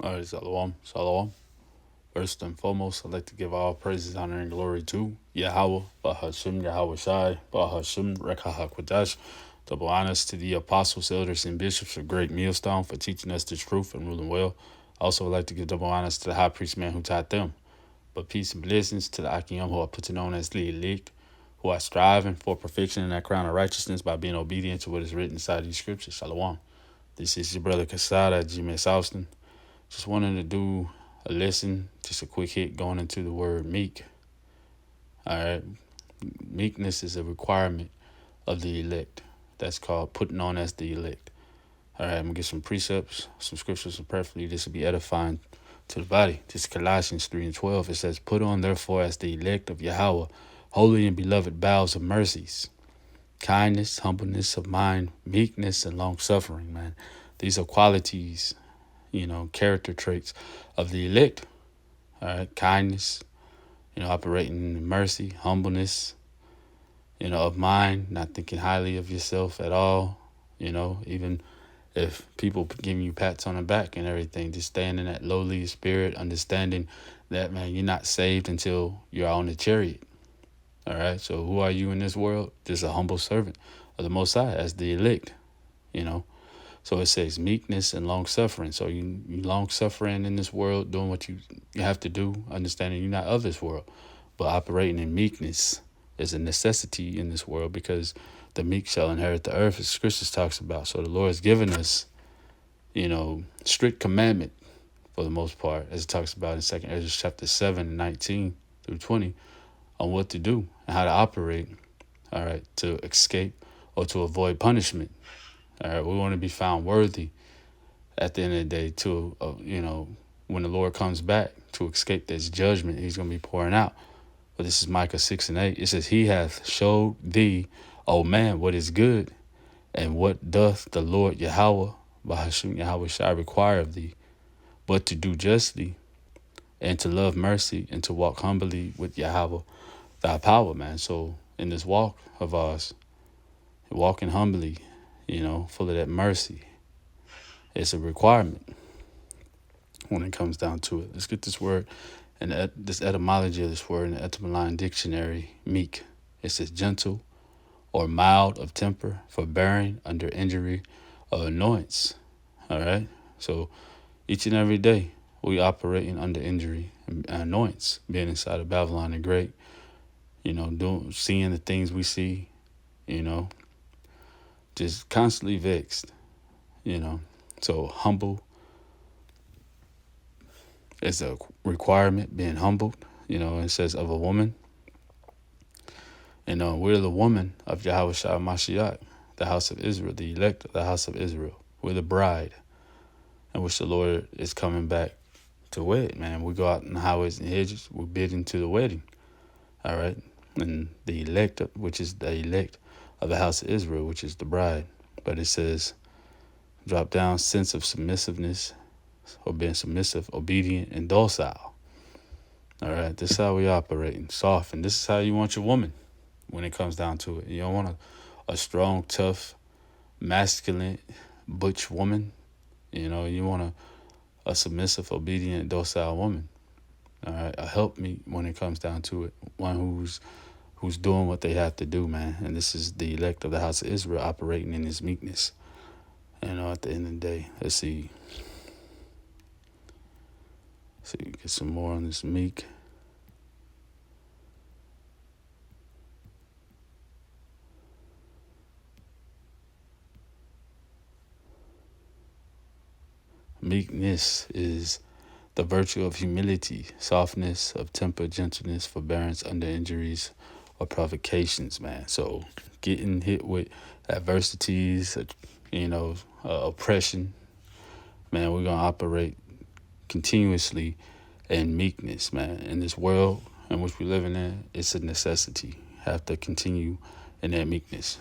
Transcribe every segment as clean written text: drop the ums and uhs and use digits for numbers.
All right, Shalom, Shalom. First and foremost, I'd like to give all praises, honor, and glory to Yahweh, Bahashim Yahweh Shai, Bahashim Rekahakwadash. Double honors to the apostles, elders, and bishops of Great Millstone for teaching us the truth and ruling well. I also would like to give double honors to the high priest man who taught them. But peace and blessings to the Akiyam who are put on as the elect, who are striving for perfection in that crown of righteousness by being obedient to what is written inside these scriptures. Shalom. This is your brother Kasada, G. Austin. Just wanted to do a lesson, just a quick hit going into the word meek. All right. Meekness is a requirement of the elect. That's called putting on as the elect. All right, I'm going to get some precepts, some scriptures, and preferably this will be edifying to the body. This is Colossians 3 and 12. It says, put on therefore as the elect of Yahweh, holy and beloved bowels of mercies, kindness, humbleness of mind, meekness, and long suffering, man. These are qualities, character traits of the elect. All right, kindness, operating in mercy, humbleness, of mind, not thinking highly of yourself at all, even if people giving you pats on the back and everything, just staying in that lowly spirit, understanding that, man, you're not saved until you're on the chariot. All right, so who are you in this world? Just a humble servant of the Most High as the elect, you know. So it says meekness and long suffering. So you long suffering in this world, doing what you have to do, understanding you're not of this world, but operating in meekness is a necessity in this world because the meek shall inherit the earth, as Scriptures talks about. So the Lord has given us, strict commandment for the most part, as it talks about in 2 Ezra chapter 7 and 19 through 20, on what to do and how to operate, all right, to escape or to avoid punishment. All right, we want to be found worthy at the end of the day to, when the Lord comes back to escape this judgment he's going to be pouring out. But this is Micah 6 and 8. It says, he hath showed thee, O man, what is good, and what doth the Lord Yahweh, Bahashim Yahweh shall require of thee, but to do justly, and to love mercy, and to walk humbly with Yahweh, thy power, man. So in this walk of ours, walking humbly, full of that mercy, it's a requirement when it comes down to it. Let's get this word and this etymology of this word in the Etymological Dictionary, meek. It says gentle or mild of temper, forbearing under injury or annoyance. All right? So each and every day we operating under injury and annoyance, being inside of Babylon the Great, seeing the things we see, just constantly vexed, So humble is a requirement, being humbled, it says of a woman. We're the woman of Yahweh Shah Mashiach, the house of Israel, the elect of the house of Israel. We're the bride in which the Lord is coming back to wed, man. We go out in the highways and hedges, we're bidding to the wedding. All right. And the elect, which is the elect of the house of Israel, which is the bride. But it says, drop down sense of submissiveness or being submissive, obedient, and docile. All right. This is how we operating, soft. And this is how you want your woman when it comes down to it. You don't want a strong, tough, masculine, butch woman. You want a submissive, obedient, docile woman. All right, a helpmeet when it comes down to it. One who's doing what they have to do, man. And this is the elect of the house of Israel operating in his meekness. At the end of the day, let's see. Get some more on this meek. Meekness is the virtue of humility, softness of temper, gentleness, forbearance under injuries or provocations, man. So getting hit with adversities, oppression, man, we're going to operate continuously in meekness, man. In this world in which we're living in, it's a necessity. Have to continue in that meekness.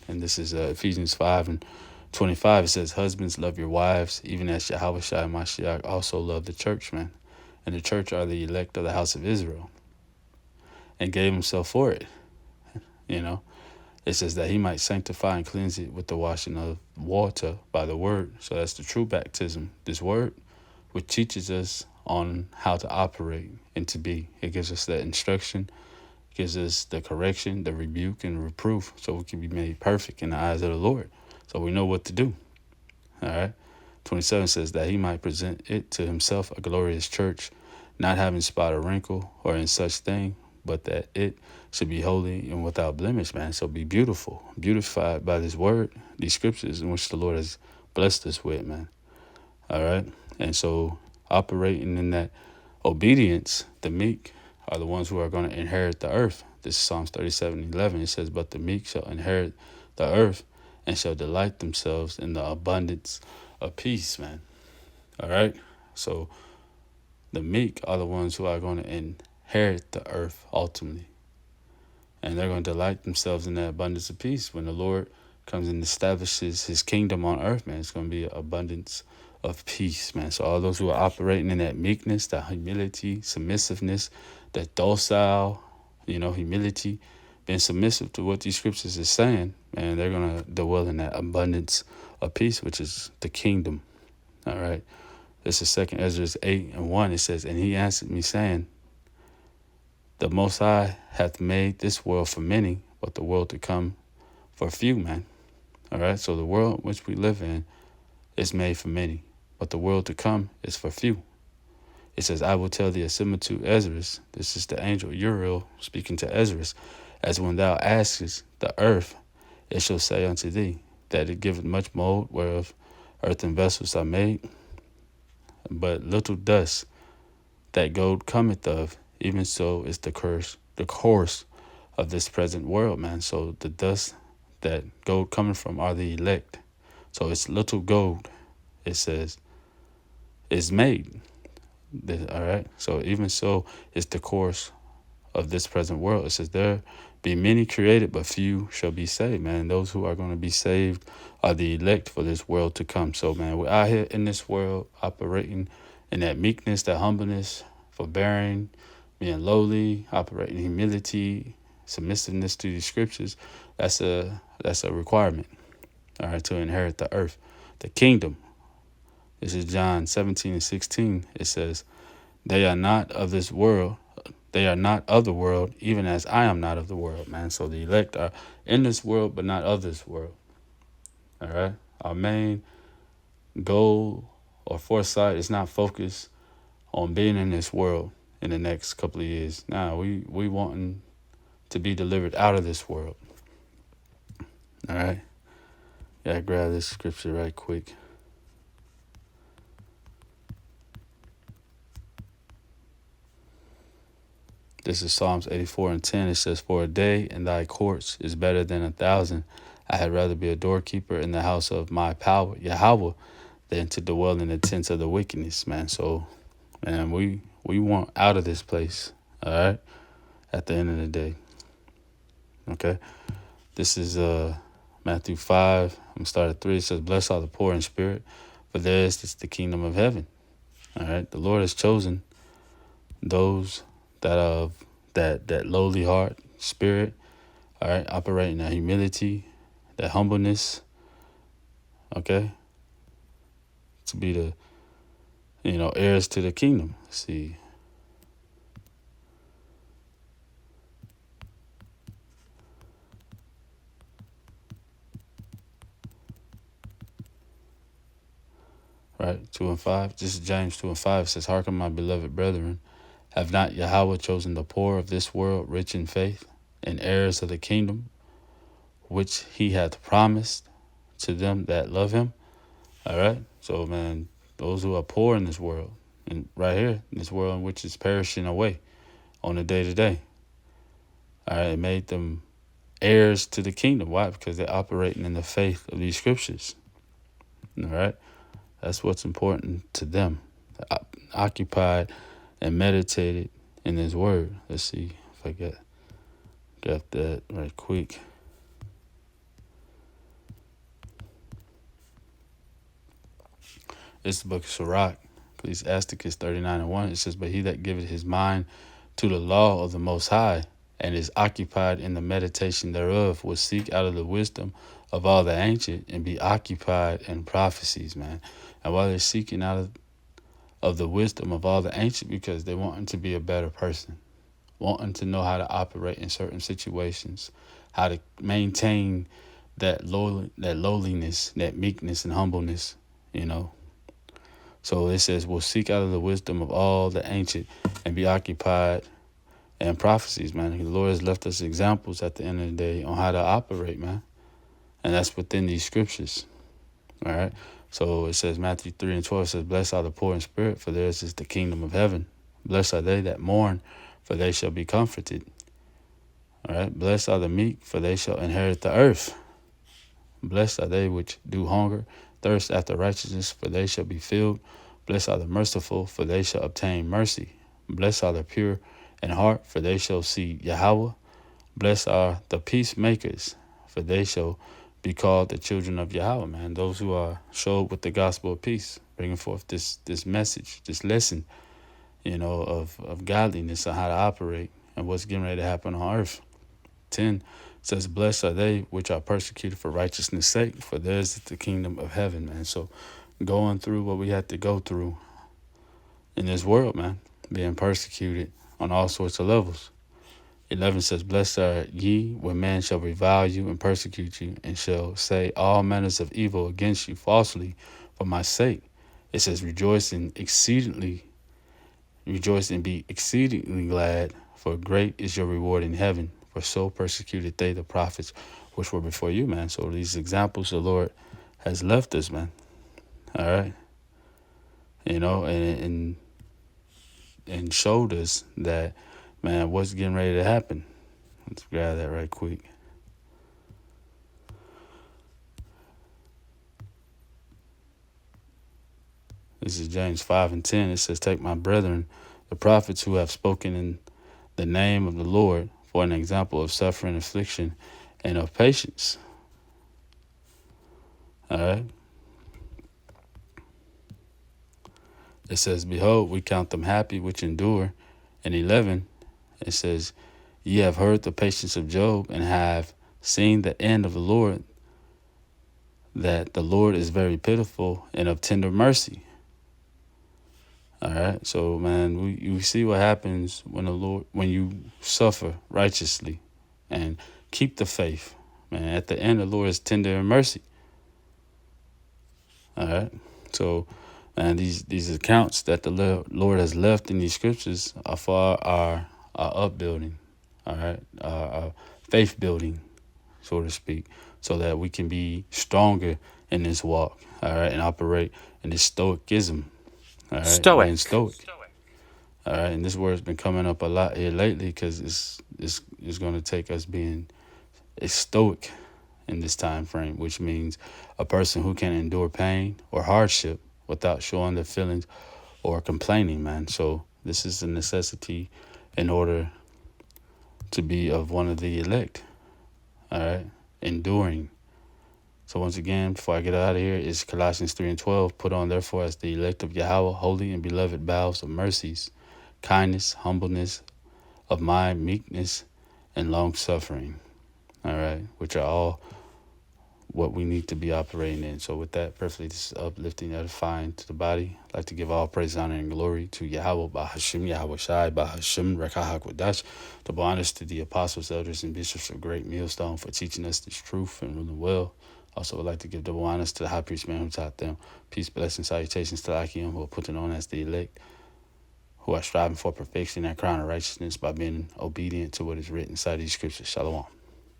And this is Ephesians 5 and 25. It says, husbands, love your wives, even as Yahweh Shai Mashiach also loved the church, man. And the church are the elect of the house of Israel. And gave himself for it. It says that he might sanctify and cleanse it with the washing of water by the word. So that's the true baptism. This word, which teaches us on how to operate and to be. It gives us that instruction, gives us the correction, the rebuke, and reproof, so we can be made perfect in the eyes of the Lord. So we know what to do. All right. 27 says that he might present it to himself a glorious church, not having spot or wrinkle or in such thing, but that it should be holy and without blemish, man. So be beautiful, beautified by this word, these scriptures in which the Lord has blessed us with, man. All right. And so operating in that obedience, the meek are the ones who are going to inherit the earth. This is Psalms 37:11. It says, but the meek shall inherit the earth and shall delight themselves in the abundance of peace, man. All right. So the meek are the ones who are going to inherit the earth ultimately. And they're going to delight themselves in that abundance of peace. When the Lord comes and establishes his kingdom on earth, man, it's going to be an abundance of peace, man. So all those who are operating in that meekness, that humility, submissiveness, that docile, humility, being submissive to what these scriptures is saying, man, they're going to dwell in that abundance of peace, which is the kingdom. All right. This is 2 Ezra 8:1. It says, and he answered me, saying, the Most High hath made this world for many, but the world to come for few, man. All right. So the world which we live in is made for many, but the world to come is for few. It says, I will tell thee a similitude, Ezra. This is the angel Uriel speaking to Ezra. As when thou askest the earth, it shall say unto thee, that it giveth much mold, whereof earthen vessels are made, but little dust that gold cometh of, even so is the course of this present world, man. So the dust that gold coming from are the elect. So it's little gold, it says, is made. All right. So even so is the course of this present world. It says there be many created, but few shall be saved, man. And those who are going to be saved are the elect for this world to come. So, man, we're out here in this world operating in that meekness, that humbleness, forbearing, being lowly, operating in humility, submissiveness to the scriptures. That's a requirement, all right, to inherit the earth, the kingdom. This is John 17:16. It says, they are not of this world. They are not of the world, even as I am not of the world, man. So the elect are in this world, but not of this world. All right. Our main goal or foresight is not focused on being in this world in the next couple of years. Now, we wanting to be delivered out of this world. All right. Yeah, grab this scripture right quick. This is Psalms 84:10. It says, for a day in thy courts is better than 1,000. I had rather be a doorkeeper in the house of my power, Yahweh, than to dwell in the tents of the wickedness, man. So, man, we want out of this place, all right, at the end of the day. Okay. This is Matthew 5. I'm going to start at 3. It says, blessed are the poor in spirit, for theirs is the kingdom of heaven. All right. The Lord has chosen those that of that lowly heart, spirit, all right, operating that humility, that humbleness, okay, to be the, heirs to the kingdom. Let's see. Right, 2 and 5. This is James 2 and 5. It says, hearken, my beloved brethren, have not Yahweh chosen the poor of this world, rich in faith, and heirs of the kingdom, which he hath promised to them that love him? All right. So, man, those who are poor in this world, and right here, in this world in which is perishing away on a day-to-day, all right, it made them heirs to the kingdom. Why? Because they're operating in the faith of these scriptures. All right. That's what's important to them. Occupied and meditated in his word. Let's see if I got that right quick. It's the book of Sirach, Ecclesiasticus 39:1. It says, but he that giveth his mind to the law of the Most High, and is occupied in the meditation thereof, will seek out of the wisdom of all the ancient, and be occupied in prophecies, man. And while they're seeking out of the wisdom of all the ancient because they wanting to be a better person, wanting to know how to operate in certain situations, how to maintain that lowliness, that meekness and humbleness, you know. So it says, we'll seek out of the wisdom of all the ancient and be occupied in prophecies, man. The Lord has left us examples at the end of the day on how to operate, man. And that's within these scriptures. All right. So it says, Matthew 3:12 says, blessed are the poor in spirit, for theirs is the kingdom of heaven. Blessed are they that mourn, for they shall be comforted. All right. Blessed are the meek, for they shall inherit the earth. Blessed are they which do hunger, thirst after righteousness, for they shall be filled. Blessed are the merciful, for they shall obtain mercy. Blessed are the pure in heart, for they shall see Yahweh. Blessed are the peacemakers, for they shall be called the children of Yahweh, man. Those who are showed with the gospel of peace, bringing forth this message, this lesson, of godliness and how to operate and what's getting ready to happen on earth. 10 says, blessed are they which are persecuted for righteousness' sake, for theirs is the kingdom of heaven, man. So going through what we had to go through in this world, man, being persecuted on all sorts of levels. 11 says, blessed are ye when men shall revile you and persecute you, and shall say all manners of evil against you falsely for my sake. It says, rejoice and be exceedingly glad, for great is your reward in heaven. For so persecuted they the prophets which were before you, man. So these examples the Lord has left us, man. All right. And showed us that, man, what's getting ready to happen. Let's grab that right quick. This is James 5:10. It says, take my brethren, the prophets who have spoken in the name of the Lord, for an example of suffering, affliction, and of patience. All right. It says, behold, we count them happy which endure. And 11, it says, ye have heard the patience of Job, and have seen the end of the Lord, that the Lord is very pitiful and of tender mercy. All right. So, man, you see what happens when you suffer righteously and keep the faith. Man, at the end, the Lord is tender and mercy. All right. So, man, these accounts that the Lord has left in these scriptures are for our upbuilding. All right. Our faith building, so to speak, so that we can be stronger in this walk. All right. And operate in this stoicism. All right. Stoic. Stoic. All right. And this word's been coming up a lot here lately because it's going to take us being a stoic in this time frame, which means a person who can endure pain or hardship without showing their feelings or complaining, man. So this is a necessity in order to be of one of the elect. All right. Enduring. So once again, before I get out of here, is Colossians 3:12. Put on, therefore, as the elect of Yahweh, holy and beloved bowels of mercies, kindness, humbleness of mind, meekness, and long-suffering. All right. Which are all what we need to be operating in. So with that, perfectly uplifting, edifying to the body, I'd like to give all praise, honor, and glory to Yahweh, Bahashim, Yahweh Shai, Bahashim, Rekahakwaдаsh, double honors to the apostles, elders, and bishops of Great Millstone for teaching us this truth and ruling well. Also, would like to give double honors to the high priest, man, who taught them. Peace, blessings, salutations to Akim, who are put on as the elect, who are striving for perfection and crown of righteousness by being obedient to what is written inside these scriptures. Shalom.